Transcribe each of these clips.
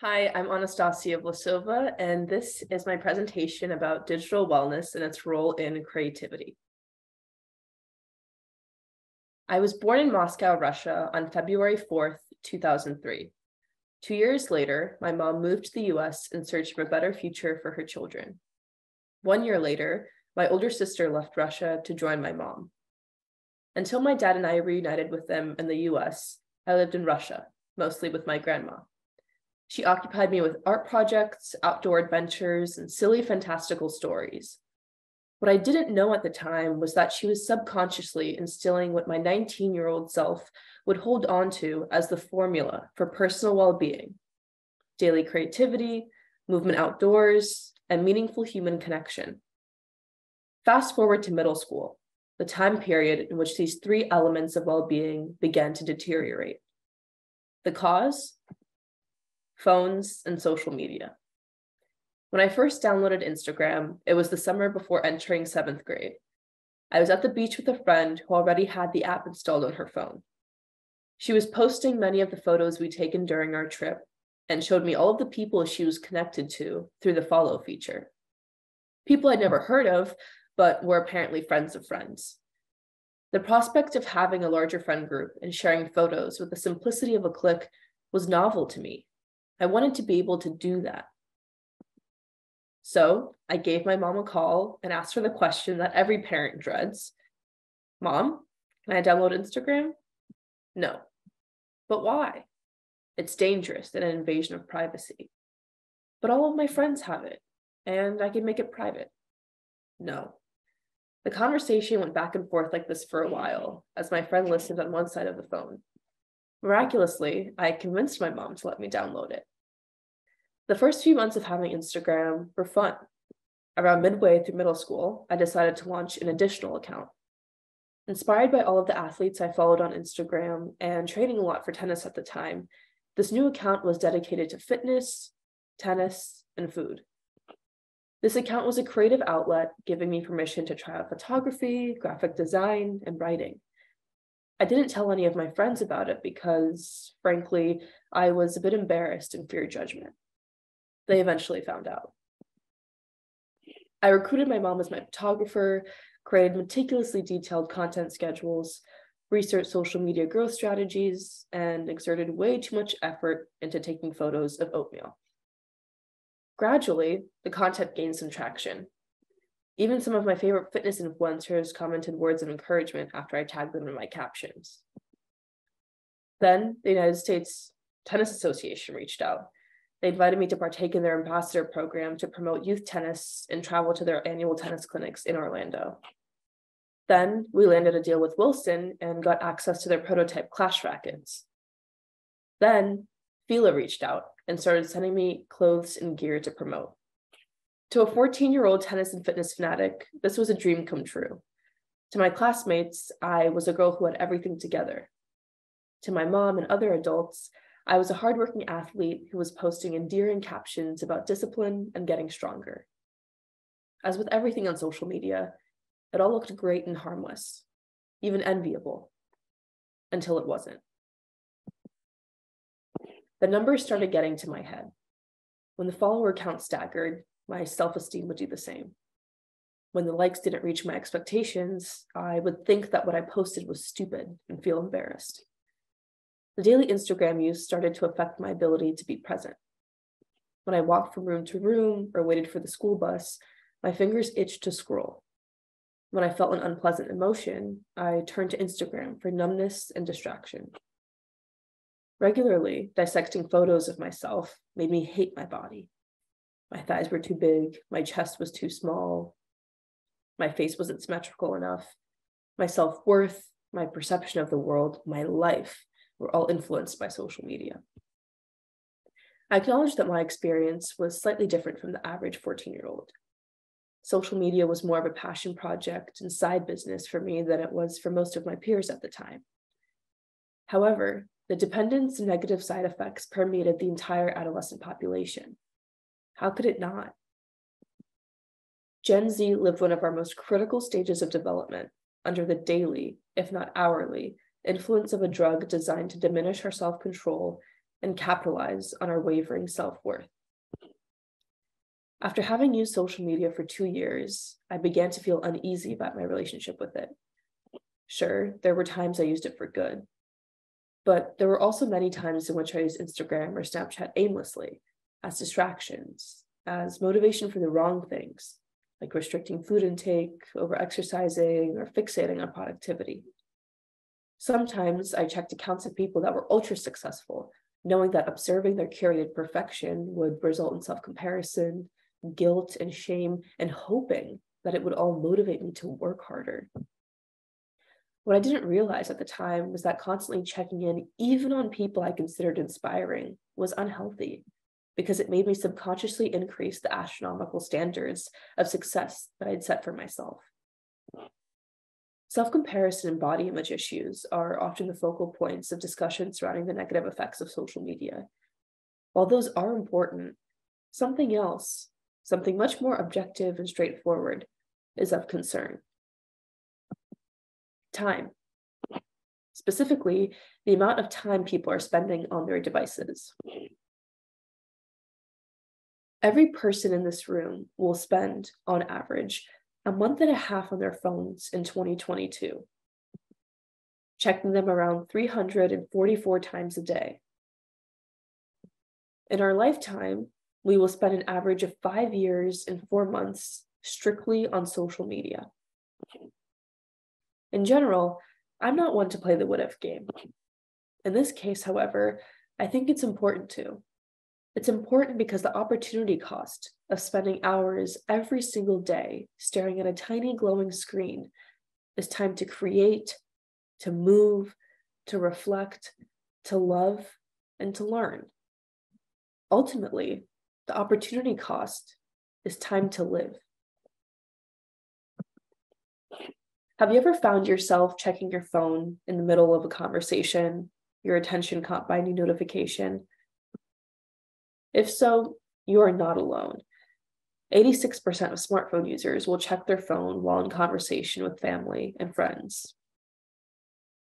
Hi, I'm Anastasia Vlasova, and this is my presentation about digital wellness and its role in creativity. I was born in Moscow, Russia on February 4th, 2003. 2 years later, my mom moved to the US in search of a better future for her children. 1 year later, my older sister left Russia to join my mom. Until my dad and I reunited with them in the US, I lived in Russia, mostly with my grandma. She occupied me with art projects, outdoor adventures, and silly fantastical stories. What I didn't know at the time was that she was subconsciously instilling what my 19-year-old self would hold on to as the formula for personal well-being: daily creativity, movement outdoors, and meaningful human connection. Fast forward to middle school, the time period in which these three elements of well-being began to deteriorate. The cause? Phones and social media. When I first downloaded Instagram, it was the summer before entering 7th grade. I was at the beach with a friend who already had the app installed on her phone. She was posting many of the photos we'd taken during our trip and showed me all of the people she was connected to through the follow feature. People I'd never heard of, but were apparently friends of friends. The prospect of having a larger friend group and sharing photos with the simplicity of a click was novel to me. I wanted to be able to do that. So I gave my mom a call and asked her the question that every parent dreads. Mom, can I download Instagram? No. But why? It's dangerous and an invasion of privacy. But all of my friends have it, and I can make it private. No. The conversation went back and forth like this for a while, as my friend listened on one side of the phone. Miraculously, I convinced my mom to let me download it. The first few months of having Instagram were fun. Around midway through middle school, I decided to launch an additional account. Inspired by all of the athletes I followed on Instagram and training a lot for tennis at the time, this new account was dedicated to fitness, tennis, and food. This account was a creative outlet, giving me permission to try out photography, graphic design, and writing. I didn't tell any of my friends about it because, frankly, I was a bit embarrassed and feared judgment. They eventually found out. I recruited my mom as my photographer, created meticulously detailed content schedules, researched social media growth strategies, and exerted way too much effort into taking photos of oatmeal. Gradually, the content gained some traction. Even some of my favorite fitness influencers commented words of encouragement after I tagged them in my captions. Then the United States Tennis Association reached out. They invited me to partake in their ambassador program to promote youth tennis and travel to their annual tennis clinics in Orlando. Then we landed a deal with Wilson and got access to their prototype Clash rackets. Then Fila reached out and started sending me clothes and gear to promote. To a 14-year-old tennis and fitness fanatic, this was a dream come true. To my classmates, I was a girl who had everything together. To my mom and other adults, I was a hardworking athlete who was posting endearing captions about discipline and getting stronger. As with everything on social media, it all looked great and harmless, even enviable, until it wasn't. The numbers started getting to my head. When the follower count staggered, my self-esteem would do the same. When the likes didn't reach my expectations, I would think that what I posted was stupid and feel embarrassed. The daily Instagram use started to affect my ability to be present. When I walked from room to room or waited for the school bus, my fingers itched to scroll. When I felt an unpleasant emotion, I turned to Instagram for numbness and distraction. Regularly, dissecting photos of myself made me hate my body. My thighs were too big, my chest was too small, my face wasn't symmetrical enough. My self-worth, my perception of the world, my life were all influenced by social media. I acknowledge that my experience was slightly different from the average 14-year-old. Social media was more of a passion project and side business for me than it was for most of my peers at the time. However, the dependence and negative side effects permeated the entire adolescent population. How could it not? Gen Z lived one of our most critical stages of development under the daily, if not hourly, influence of a drug designed to diminish our self-control and capitalize on our wavering self-worth. After having used social media for 2 years, I began to feel uneasy about my relationship with it. Sure, there were times I used it for good, but there were also many times in which I used Instagram or Snapchat aimlessly, as distractions, as motivation for the wrong things, like restricting food intake, over-exercising, or fixating on productivity. Sometimes I checked accounts of people that were ultra successful, knowing that observing their curated perfection would result in self-comparison, guilt and shame, and hoping that it would all motivate me to work harder. What I didn't realize at the time was that constantly checking in, even on people I considered inspiring, was unhealthy because it made me subconsciously increase the astronomical standards of success that I'd set for myself. Self-comparison and body image issues are often the focal points of discussion surrounding the negative effects of social media. While those are important, something else, something much more objective and straightforward, is of concern. Time. Specifically, the amount of time people are spending on their devices. Every person in this room will spend, on average, a month and a half on their phones in 2022, checking them around 344 times a day. In our lifetime, we will spend an average of 5 years and 4 months strictly on social media. In general, I'm not one to play the what-if game. In this case, however, I think it's important to. It's important because the opportunity cost of spending hours every single day staring at a tiny glowing screen is time to create, to move, to reflect, to love, and to learn. Ultimately, the opportunity cost is time to live. Have you ever found yourself checking your phone in the middle of a conversation, your attention caught by a new notification? If so, you are not alone. 86% of smartphone users will check their phone while in conversation with family and friends.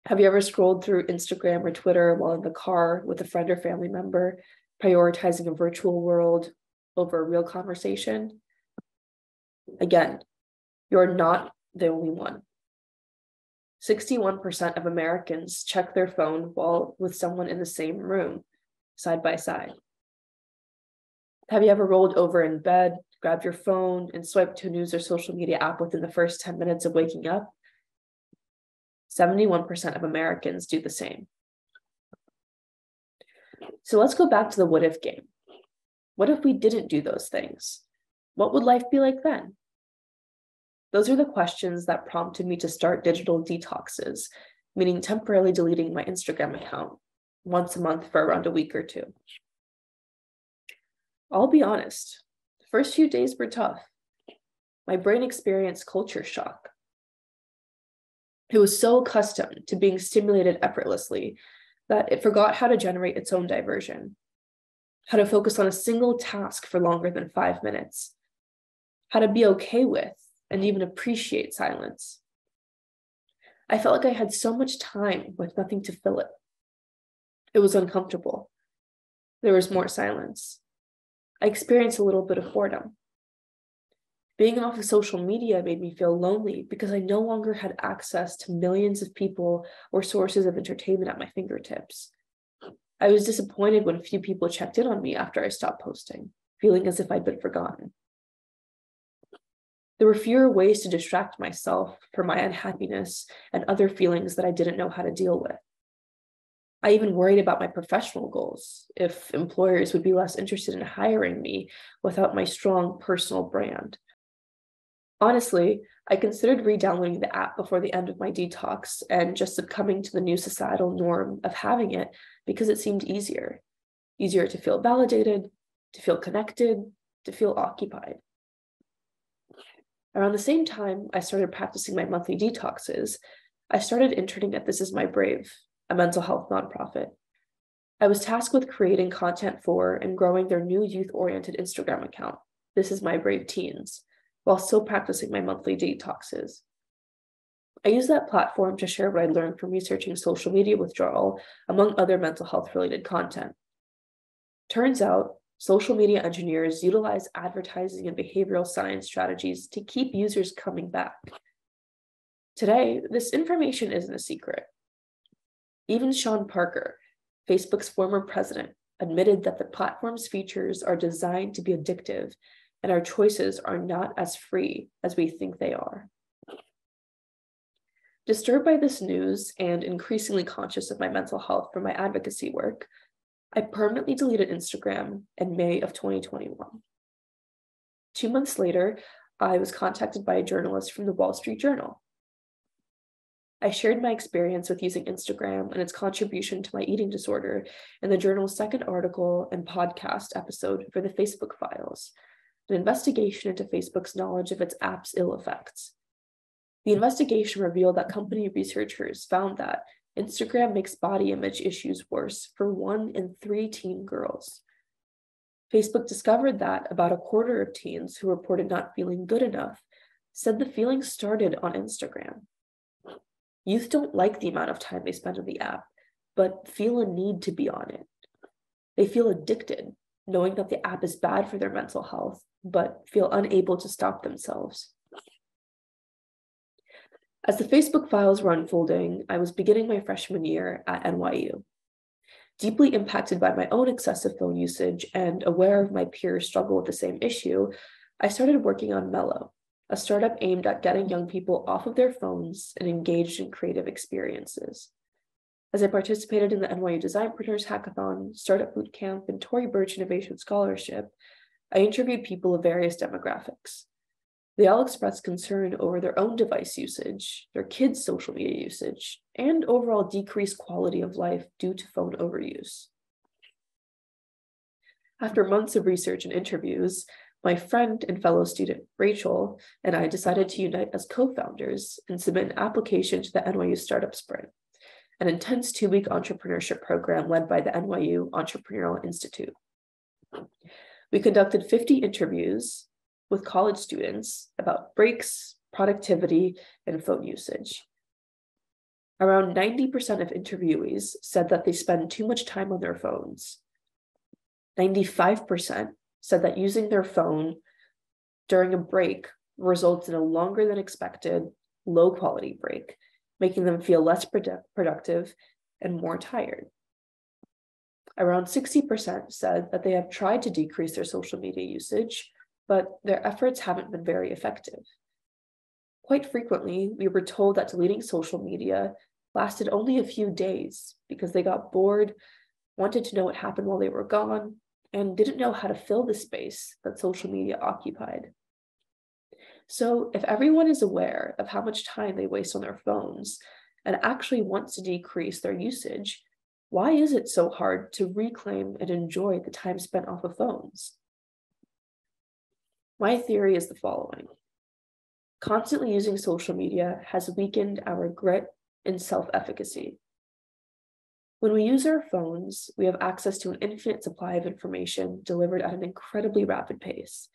Have you ever scrolled through Instagram or Twitter while in the car with a friend or family member, prioritizing a virtual world over a real conversation? Again, you're not the only one. 61% of Americans check their phone while with someone in the same room, side by side. Have you ever rolled over in bed, grabbed your phone, and swiped to a news or social media app within the first 10 minutes of waking up? 71% of Americans do the same. So let's go back to the what-if game. What if we didn't do those things? What would life be like then? Those are the questions that prompted me to start digital detoxes, meaning temporarily deleting my Instagram account once a month for around a week or two. I'll be honest, the first few days were tough. My brain experienced culture shock. It was so accustomed to being stimulated effortlessly that it forgot how to generate its own diversion, how to focus on a single task for longer than 5 minutes, how to be okay with and even appreciate silence. I felt like I had so much time with nothing to fill it. It was uncomfortable. There was more silence. I experienced a little bit of boredom. Being off of social media made me feel lonely because I no longer had access to millions of people or sources of entertainment at my fingertips. I was disappointed when few people checked in on me after I stopped posting, feeling as if I'd been forgotten. There were fewer ways to distract myself from my unhappiness and other feelings that I didn't know how to deal with. I even worried about my professional goals, if employers would be less interested in hiring me without my strong personal brand. Honestly, I considered re-downloading the app before the end of my detox and just succumbing to the new societal norm of having it because it seemed easier. Easier to feel validated, to feel connected, to feel occupied. Around the same time I started practicing my monthly detoxes, I started interning at This Is My Brave, a mental health nonprofit. I was tasked with creating content for and growing their new youth-oriented Instagram account, This Is My Brave Teens, while still practicing my monthly detoxes. I used that platform to share what I learned from researching social media withdrawal, among other mental health-related content, Turns out, social media engineers utilize advertising and behavioral science strategies to keep users coming back. Today, this information isn't a secret. Even Sean Parker, Facebook's former president, admitted that the platform's features are designed to be addictive and our choices are not as free as we think they are. Disturbed by this news and increasingly conscious of my mental health from my advocacy work, I permanently deleted Instagram in May of 2021. 2 months later, I was contacted by a journalist from the Wall Street Journal. I shared my experience with using Instagram and its contribution to my eating disorder in the journal's second article and podcast episode for the Facebook Files, an investigation into Facebook's knowledge of its app's ill effects. The investigation revealed that company researchers found that Instagram makes body image issues worse for 1 in 3 teen girls. Facebook discovered that about a quarter of teens who reported not feeling good enough said the feeling started on Instagram. Youth don't like the amount of time they spend on the app, but feel a need to be on it. They feel addicted, knowing that the app is bad for their mental health, but feel unable to stop themselves. As the Facebook Files were unfolding, I was beginning my freshman year at NYU. Deeply impacted by my own excessive phone usage and aware of my peers' struggle with the same issue, I started working on Mellow, a startup aimed at getting young people off of their phones and engaged in creative experiences. As I participated in the NYU Designpreneurs Hackathon, Startup Bootcamp, and Tory Burch Innovation Scholarship, I interviewed people of various demographics. They all expressed concern over their own device usage, their kids' social media usage, and overall decreased quality of life due to phone overuse. After months of research and interviews, my friend and fellow student Rachel and I decided to unite as co-founders and submit an application to the NYU Startup Sprint, an intense 2-week entrepreneurship program led by the NYU Entrepreneurial Institute. We conducted 50 interviews with college students about breaks, productivity, and phone usage. Around 90% of interviewees said that they spend too much time on their phones. 95% said that using their phone during a break results in a longer than expected, low-quality break, making them feel less productive and more tired. Around 60% said that they have tried to decrease their social media usage, but their efforts haven't been very effective. Quite frequently, we were told that deleting social media lasted only a few days because they got bored, wanted to know what happened while they were gone, and didn't know how to fill the space that social media occupied. So if everyone is aware of how much time they waste on their phones and actually wants to decrease their usage, why is it so hard to reclaim and enjoy the time spent off of phones? My theory is the following. Constantly using social media has weakened our grit and self-efficacy. When we use our phones, we have access to an infinite supply of information delivered at an incredibly rapid pace.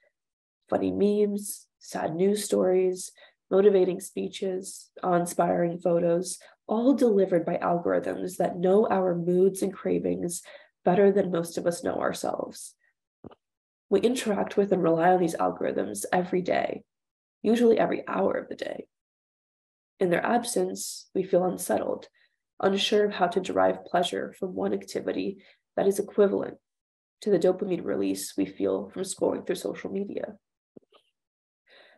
Funny memes, sad news stories, motivating speeches, awe-inspiring photos, all delivered by algorithms that know our moods and cravings better than most of us know ourselves. We interact with and rely on these algorithms every day, usually every hour of the day. In their absence, we feel unsettled, unsure of how to derive pleasure from one activity that is equivalent to the dopamine release we feel from scrolling through social media.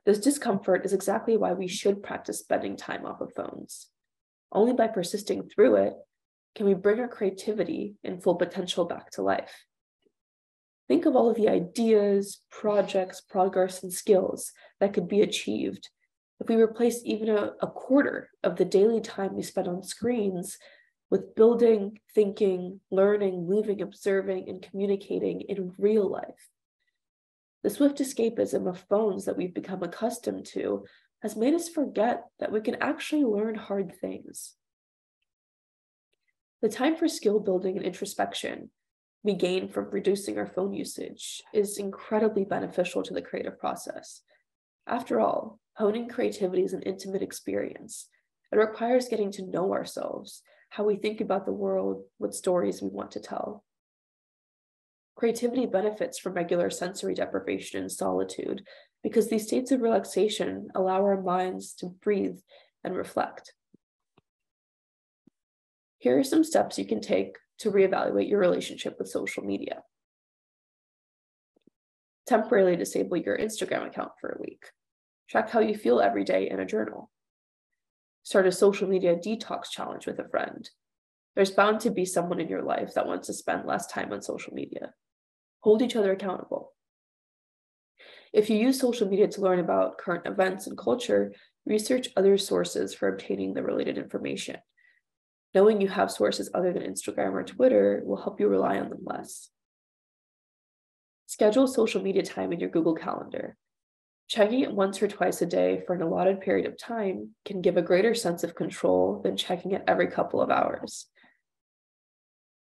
This discomfort is exactly why we should practice spending time off of phones. Only by persisting through it can we bring our creativity and full potential back to life. Think of all of the ideas, projects, progress, and skills that could be achieved if we replaced even a quarter of the daily time we spend on screens with building, thinking, learning, moving, observing, and communicating in real life. The swift escapism of phones that we've become accustomed to has made us forget that we can actually learn hard things. The time for skill building and introspection we gain from reducing our phone usage is incredibly beneficial to the creative process. After all, honing creativity is an intimate experience. It requires getting to know ourselves, how we think about the world, what stories we want to tell. Creativity benefits from regular sensory deprivation and solitude because these states of relaxation allow our minds to breathe and reflect. Here are some steps you can take to reevaluate your relationship with social media. Temporarily disable your Instagram account for a week. Track how you feel every day in a journal. Start a social media detox challenge with a friend. There's bound to be someone in your life that wants to spend less time on social media. Hold each other accountable. If you use social media to learn about current events and culture, research other sources for obtaining the related information. Knowing you have sources other than Instagram or Twitter will help you rely on them less. Schedule social media time in your Google Calendar. Checking it once or twice a day for an allotted period of time can give a greater sense of control than checking it every couple of hours.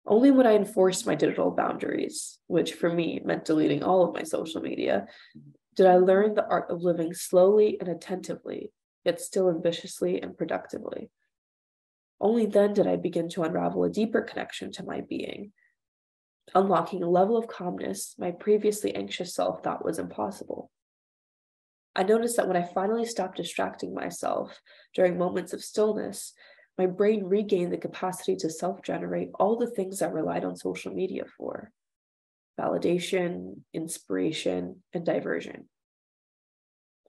Only when I enforced my digital boundaries, which for me meant deleting all of my social media, did I learn the art of living slowly and attentively, yet still ambitiously and productively. Only then did I begin to unravel a deeper connection to my being, unlocking a level of calmness my previously anxious self thought was impossible. I noticed that when I finally stopped distracting myself during moments of stillness, my brain regained the capacity to self-generate all the things I relied on social media for: validation, inspiration, and diversion.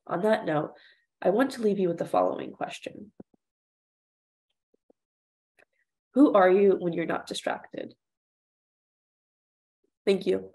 On that note, I want to leave you with the following question. Who are you when you're not distracted? Thank you.